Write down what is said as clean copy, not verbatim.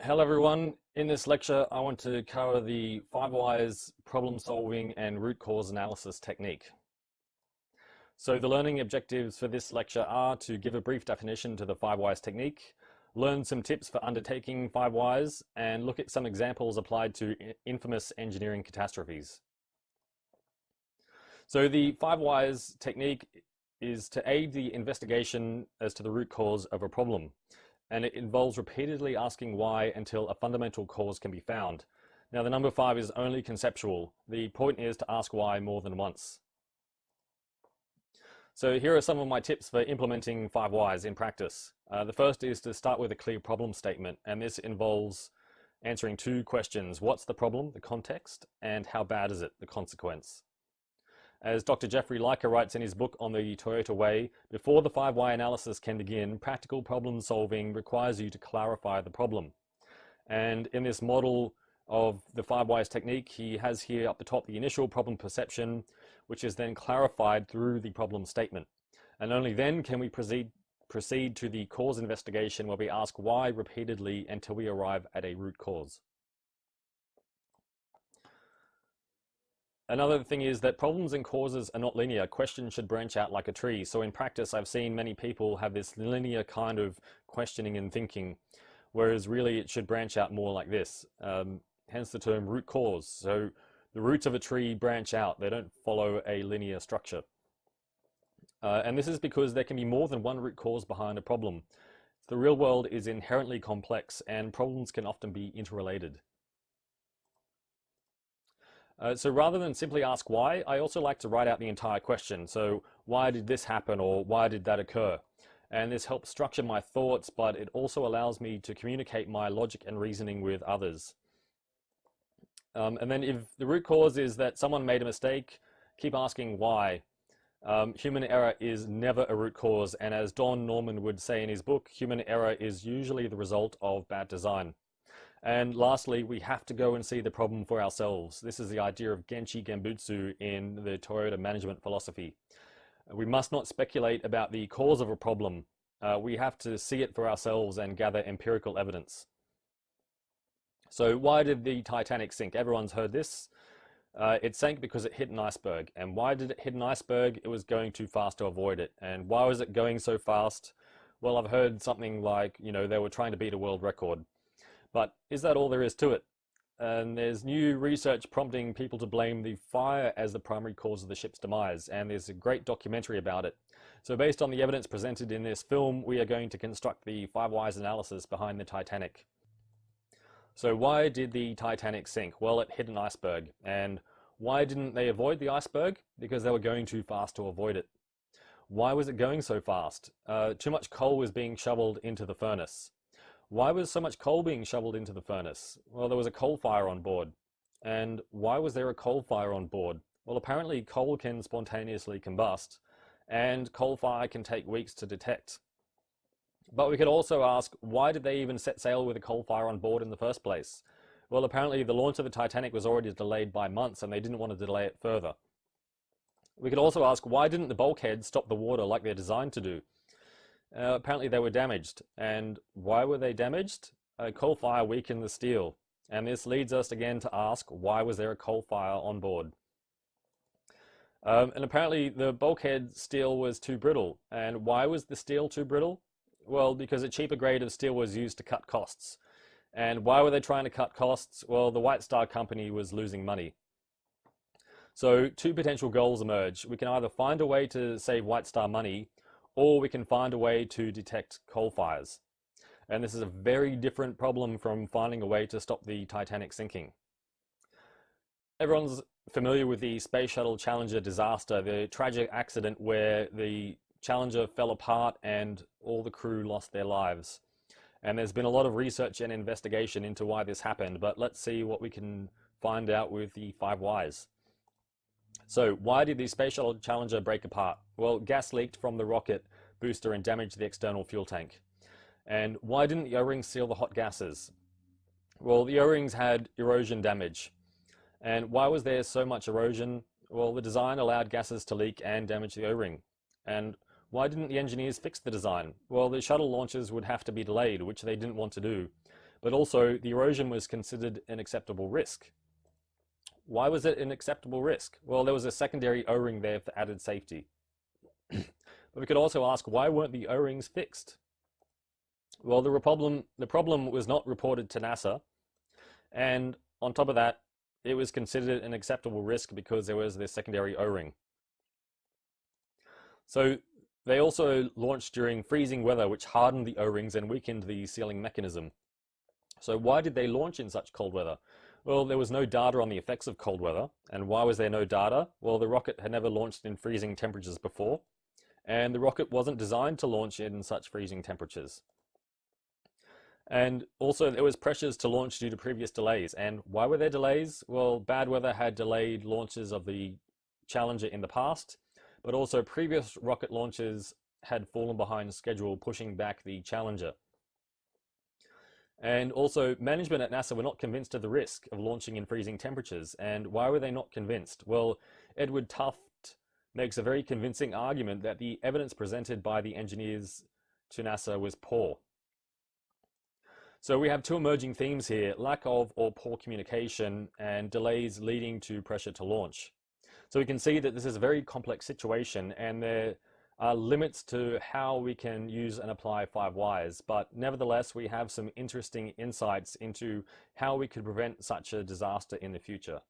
Hello everyone. In this lecture, I want to cover the 5 whys problem solving and root cause analysis technique. So the learning objectives for this lecture are to give a brief definition to the 5 whys technique, learn some tips for undertaking 5 whys, and look at some examples applied to infamous engineering catastrophes. So the 5 whys technique is to aid the investigation as to the root cause of a problem, and it involves repeatedly asking why until a fundamental cause can be found. Now, the number 5 is only conceptual. The point is to ask why more than once. So here are some of my tips for implementing 5 whys in practice. The first is to start with a clear problem statement, and this involves answering 2 questions. What's the problem, the context, and how bad is it, the consequence? As Dr. Jeffrey Leica writes in his book on the Toyota Way, before the 5 why analysis can begin, practical problem solving requires you to clarify the problem. And in this model of the 5 whys technique, he has here up the top the initial problem perception, which is then clarified through the problem statement. And only then can we proceed to the cause investigation, where we ask why repeatedly until we arrive at a root cause. Another thing is that problems and causes are not linear. Questions should branch out like a tree. So in practice, I've seen many people have this linear kind of questioning and thinking, whereas really it should branch out more like this. Hence the term root cause. So the roots of a tree branch out. They don't follow a linear structure. And this is because there can be more than one root cause behind a problem. The real world is inherently complex, and problems can often be interrelated. So rather than simply ask why, I also like to write out the entire question. So why did this happen, or why did that occur? And this helps structure my thoughts, but it also allows me to communicate my logic and reasoning with others. And then if the root cause is that someone made a mistake, keep asking why. Human error is never a root cause, and as Don Norman would say in his book, human error is usually the result of bad design. And lastly, we have to go and see the problem for ourselves. This is the idea of Genchi Genbutsu in the Toyota management philosophy. We must not speculate about the cause of a problem. We have to see it for ourselves and gather empirical evidence. So why did the Titanic sink? Everyone's heard this. It sank because it hit an iceberg. And why did it hit an iceberg? It was going too fast to avoid it. And why was it going so fast? Well, I've heard something like, they were trying to beat a world record. But is that all there is to it? And there's new research prompting people to blame the fire as the primary cause of the ship's demise, and there's a great documentary about it. So based on the evidence presented in this film, we are going to construct the 5 whys analysis behind the Titanic. So why did the Titanic sink? Well, it hit an iceberg. And why didn't they avoid the iceberg? Because they were going too fast to avoid it. Why was it going so fast? Too much coal was being shoveled into the furnace. Why was so much coal being shoveled into the furnace? Well, there was a coal fire on board. And why was there a coal fire on board? Well, apparently coal can spontaneously combust, and coal fire can take weeks to detect. But we could also ask, why did they even set sail with a coal fire on board in the first place? Well, apparently the launch of the Titanic was already delayed by months, and they didn't want to delay it further. We could also ask, why didn't the bulkheads stop the water like they're designed to do? Apparently they were damaged. And why were they damaged? A coal fire weakened the steel. And this leads us again to ask, why was there a coal fire on board? And apparently the bulkhead steel was too brittle. And why was the steel too brittle? Well, because a cheaper grade of steel was used to cut costs. And why were they trying to cut costs? Well, the White Star Company was losing money. So 2 potential goals emerge. We can either find a way to save White Star money, or we can find a way to detect coal fires. And this is a very different problem from finding a way to stop the Titanic sinking. Everyone's familiar with the Space Shuttle Challenger disaster, the tragic accident where the Challenger fell apart and all the crew lost their lives. And there's been a lot of research and investigation into why this happened, but let's see what we can find out with the 5 whys. So why did the Space Shuttle Challenger break apart? Well, gas leaked from the rocket booster and damaged the external fuel tank. And why didn't the O-rings seal the hot gases? Well, the O-rings had erosion damage. And why was there so much erosion? Well, the design allowed gases to leak and damage the O-ring. And why didn't the engineers fix the design? Well, the shuttle launches would have to be delayed, which they didn't want to do. but also the erosion was considered an acceptable risk. Why was it an acceptable risk? Well, there was a secondary O-ring there for added safety. But we could also ask, why weren't the O-rings fixed? Well, the problem was not reported to NASA, and on top of that, it was considered an acceptable risk because there was this secondary O-ring. So they also launched during freezing weather, which hardened the O-rings and weakened the sealing mechanism. So why did they launch in such cold weather? Well, there was no data on the effects of cold weather. And why was there no data? Well, the rocket had never launched in freezing temperatures before, and the rocket wasn't designed to launch in such freezing temperatures. And also there was pressures to launch due to previous delays. And why were there delays? Well, bad weather had delayed launches of the Challenger in the past, but also previous rocket launches had fallen behind schedule, pushing back the Challenger. And also, management at NASA were not convinced of the risk of launching in freezing temperatures. And why were they not convinced? Well, Edward Tufte makes a very convincing argument that the evidence presented by the engineers to NASA was poor. So we have two emerging themes here: lack of or poor communication, and delays leading to pressure to launch. So we can see that this is a very complex situation, and there are limits to how we can use and apply 5 whys, but nevertheless we have some interesting insights into how we could prevent such a disaster in the future.